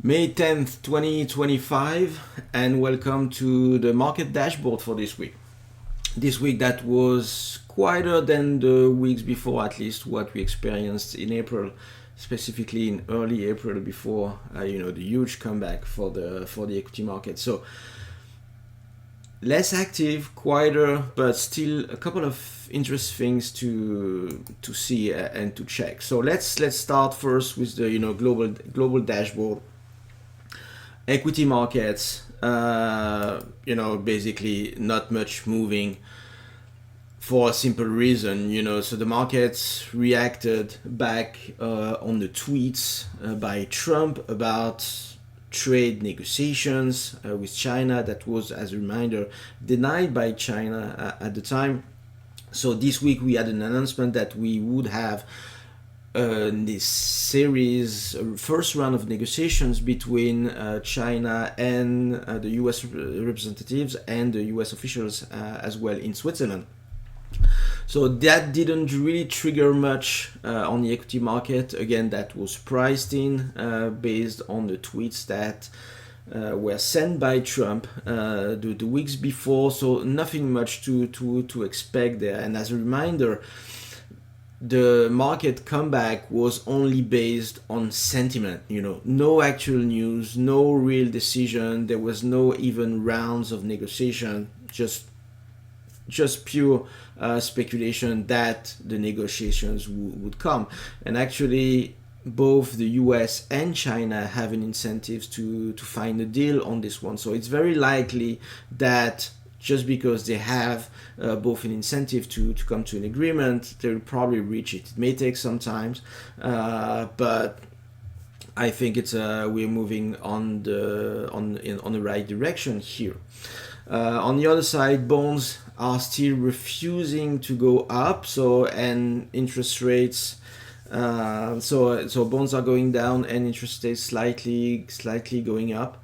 May 10th, 2025, and welcome to the market dashboard for this week. This week that was quieter than the weeks before, at least what we experienced in April, specifically in early April before the huge comeback for the equity market. So less active, quieter, but still a couple of interesting things to see and to check. So let's start first with the global dashboard. Equity markets, basically not much moving for a simple reason, so the markets reacted back on the tweets by Trump about trade negotiations with China that was, as a reminder, denied by China at the time. So this week we had an announcement that we would have this series, first round of negotiations between China and the US representatives and the US officials as well in Switzerland. So that didn't really trigger much on the equity market. Again, that was priced in based on the tweets that were sent by Trump the weeks before. So nothing much to expect there. And as a reminder, the market comeback was only based on sentiment, no actual news, no real decision. There was no even rounds of negotiation, just pure speculation that the negotiations would come. And actually, both the US and China have an incentive to find a deal on this one. So it's very likely that just because they have both an incentive to come to an agreement, they'll probably reach it. It may take some time, but I think it's we're moving on the right direction here. On the other side, bonds are still refusing to go up. And interest rates. So bonds are going down and interest rates slightly going up.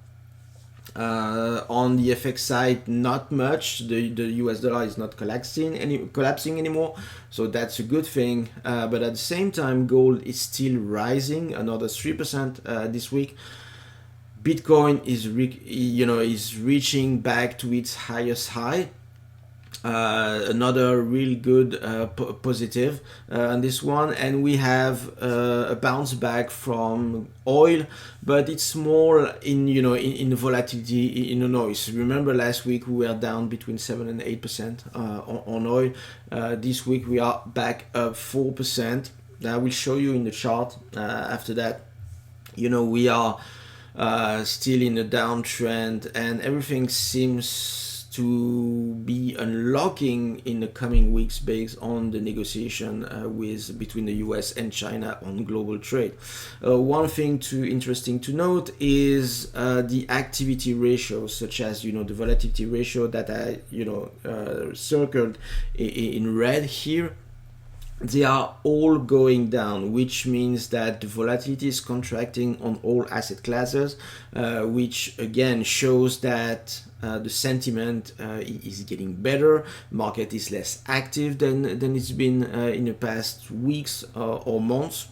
On the FX side, not much. The US dollar is not collapsing anymore, so that's a good thing. But at the same time, gold is still rising, another 3% this week. Bitcoin is reaching back to its highest high. Another real good positive on this one, and we have a bounce back from oil, but it's more in volatility, in the noise. Remember last week we were down between 7 and 8% on oil. This week we are back up 4%. I will show you in the chart after that. We are still in a downtrend, and everything seems to be unlocking in the coming weeks based on the negotiation between the US and China on global trade. One thing interesting to note is the activity ratios, such as the volatility ratio that I circled in red here. They are all going down, which means that the volatility is contracting on all asset classes, which again shows that the sentiment is getting better. Market is less active than it's been in the past weeks or months.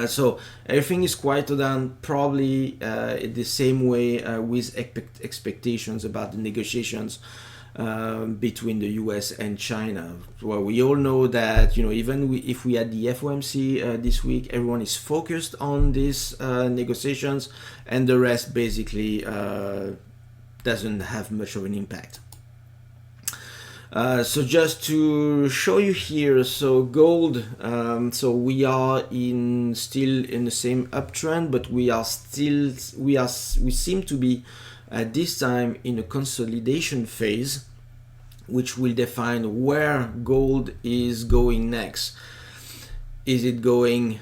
So everything is quieter down, probably the same way with expectations about the negotiations between the US and China. Well, we all know that even if we had the FOMC this week, everyone is focused on these negotiations, and the rest basically doesn't have much of an impact. So just to show you here, so gold, so we are still in the same uptrend, but we seem to be at this time in a consolidation phase, which will define where gold is going next. Is it going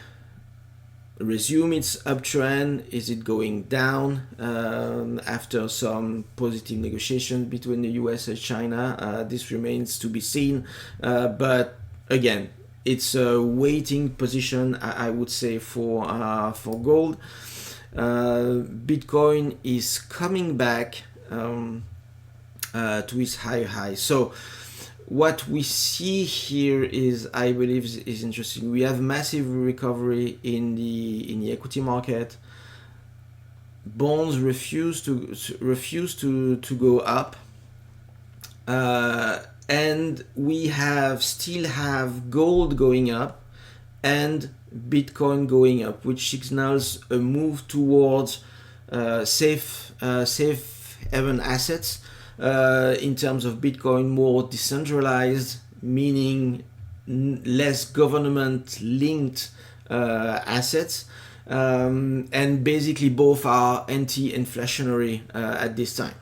resume its uptrend? Is it going down after some positive negotiations between the US and China? This remains to be seen, but again, it's a waiting position, I would say, for gold. Bitcoin is coming back to its high. So what we see here is, I believe, is interesting. We have massive recovery in the equity market. bonds refuse to go up, and we still have gold going up and Bitcoin going up, which signals a move towards safe haven assets. In terms of Bitcoin, more decentralized, meaning less government linked assets. And basically both are anti-inflationary at this time.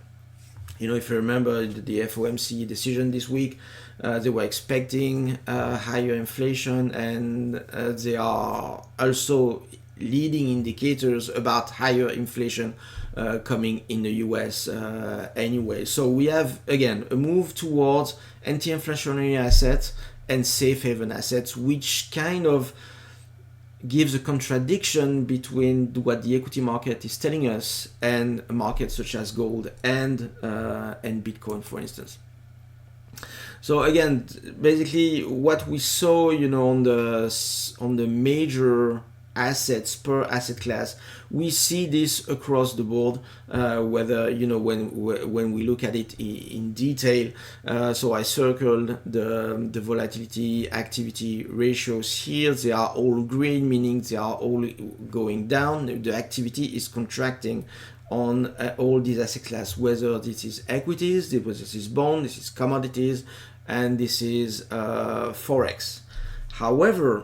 If you remember the FOMC decision this week, they were expecting higher inflation, and they are also leading indicators about higher inflation coming in the US anyway. So we have, again, a move towards anti-inflationary assets and safe haven assets, which kind of gives a contradiction between what the equity market is telling us and markets such as gold and Bitcoin, for instance. So again, basically what we saw, on the major assets per asset class, we see this across the board, whether when we look at it in detail. So I circled the volatility activity ratios here. They are all green, meaning they are all going down. The activity is contracting on all these asset classes, whether this is equities, whether this is bond, this is commodities, and this is forex. However,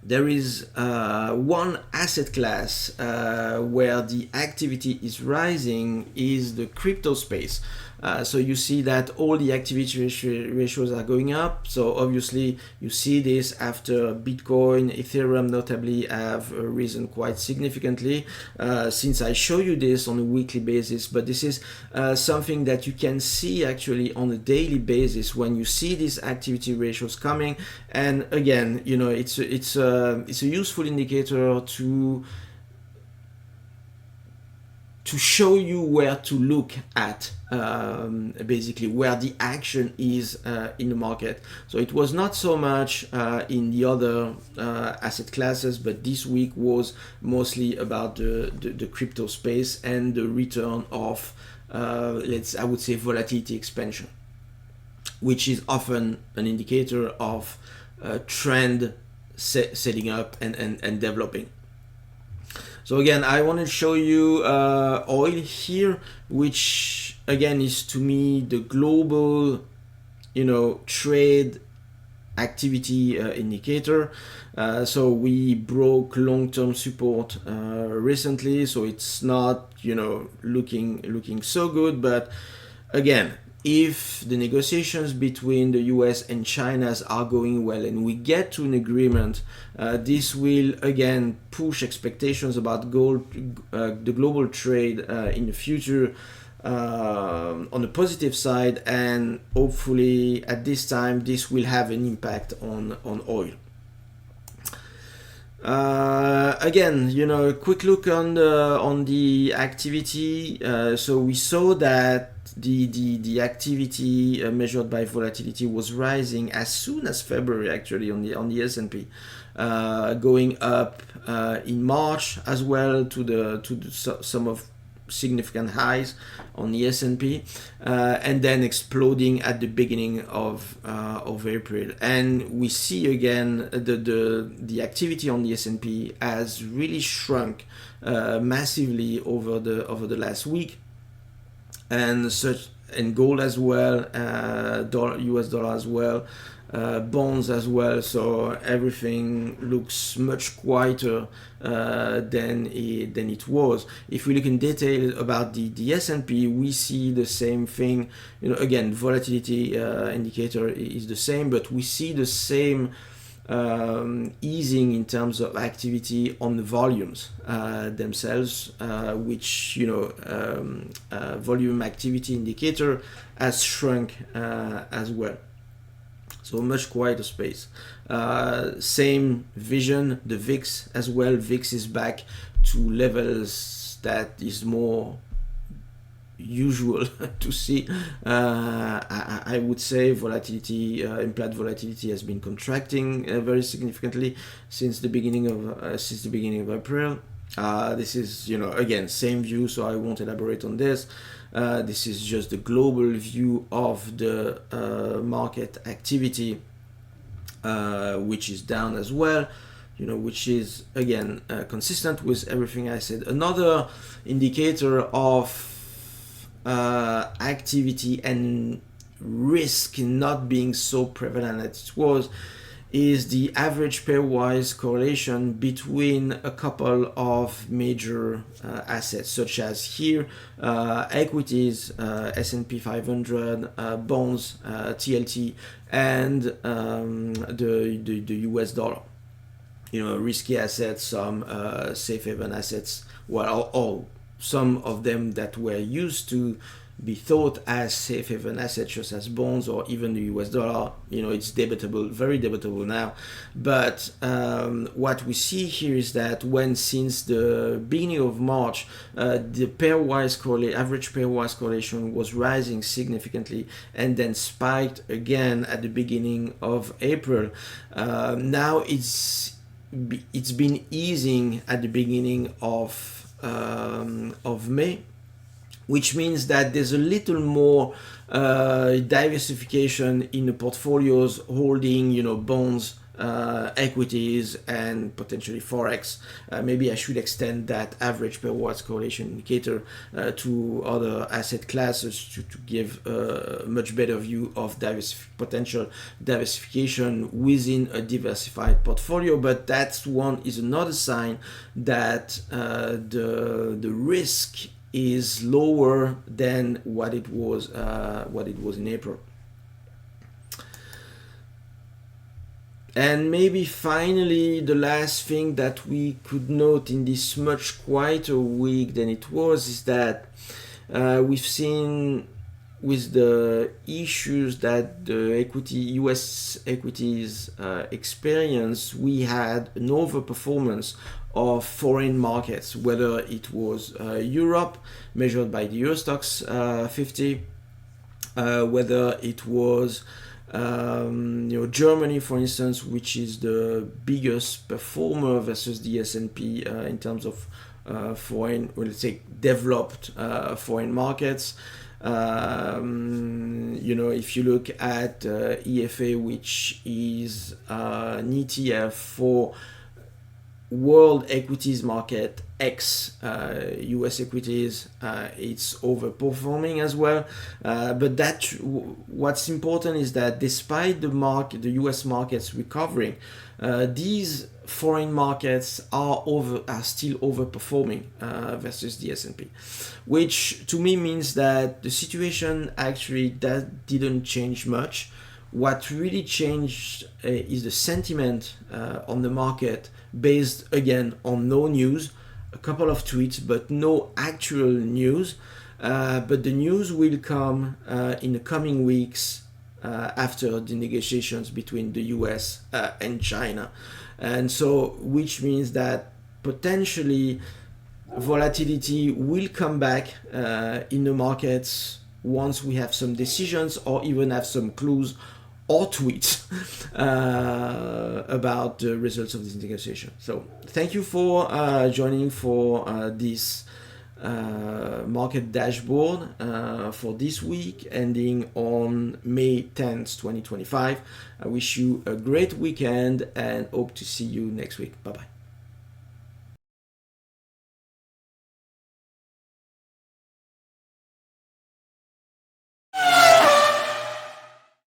there is one asset class where the activity is rising, is the crypto space. So you see that all the activity ratios are going up. So obviously you see this after Bitcoin, Ethereum notably have risen quite significantly since I show you this on a weekly basis. But this is something that you can see actually on a daily basis when you see these activity ratios coming. And again, it's a useful indicator to show you where to look at, basically where the action is in the market. So it was not so much in the other asset classes, but this week was mostly about the crypto space and the return of, I would say, volatility expansion, which is often an indicator of trend setting up and developing. So again, I want to show you oil here, which again is to me the global, trade activity indicator. So we broke long-term support recently, so it's not looking so good. But again, if the negotiations between the US and China are going well and we get to an agreement, this will again push expectations about the global trade in the future on the positive side, and hopefully at this time this will have an impact on oil. Again, a quick look on the activity. So we saw that the activity measured by volatility was rising as soon as February, actually, on the S&P, going up in March as well to some of significant highs on the S&P, and then exploding at the beginning of April. And we see again the activity on the S&P has really shrunk massively over the last week, and gold as well, US dollar as well, bonds as well. So everything looks much quieter than it was. If we look in detail about the S&P, we see the same thing. Again, volatility indicator is the same, but we see the same easing in terms of activity on the volumes themselves, which volume activity indicator has shrunk as well. So much quieter space. Same vision, the VIX as well. VIX is back to levels that is more usual to see. I would say volatility, implied volatility, has been contracting very significantly since the beginning of April. This is, again, same view, so I won't elaborate on this. This is just the global view of the market activity, which is down as well, which is, again, consistent with everything I said. Another indicator of activity and risk not being so prevalent as it was is the average pairwise correlation between a couple of major assets, such as here equities, S&P 500, bonds, TLT, and the US dollar. Risky assets, some safe haven assets, well, all some of them that were used to be thought as safe haven assets, such as bonds or even the US dollar. It's debatable, very debatable now. But what we see here is that since the beginning of March, the average pairwise correlation was rising significantly and then spiked again at the beginning of April. Now it's been easing at the beginning of May, which means that there's a little more diversification in the portfolios holding, bonds, equities, and potentially forex. Maybe I should extend that average pairwise correlation indicator to other asset classes to give a much better view of potential diversification within a diversified portfolio. But that is another sign that the risk is lower than what it was in April. And maybe finally, the last thing that we could note in this much quieter week than it was is that we've seen, with the issues that the US equities experienced, we had an overperformance of foreign markets, whether it was Europe, measured by the Eurostoxx 50, whether it was Germany, for instance, which is the biggest performer versus the S&P in terms of foreign, let's say, developed foreign markets. If you look at EFA, which is an ETF for world equities market X US equities, it's overperforming as well. But what's important is that despite the US markets recovering, these foreign markets are still overperforming versus the S&P, which to me means that the situation actually didn't change much. What really changed is the sentiment on the market, based again on no news, a couple of tweets, but no actual news. But the news will come in the coming weeks after the negotiations between the US and China. And so, which means that potentially volatility will come back in the markets once we have some decisions or even have some clues or tweets about the results of this negotiation. So thank you for joining for this market dashboard for this week, ending on May 10th, 2025. I wish you a great weekend and hope to see you next week. Bye-bye.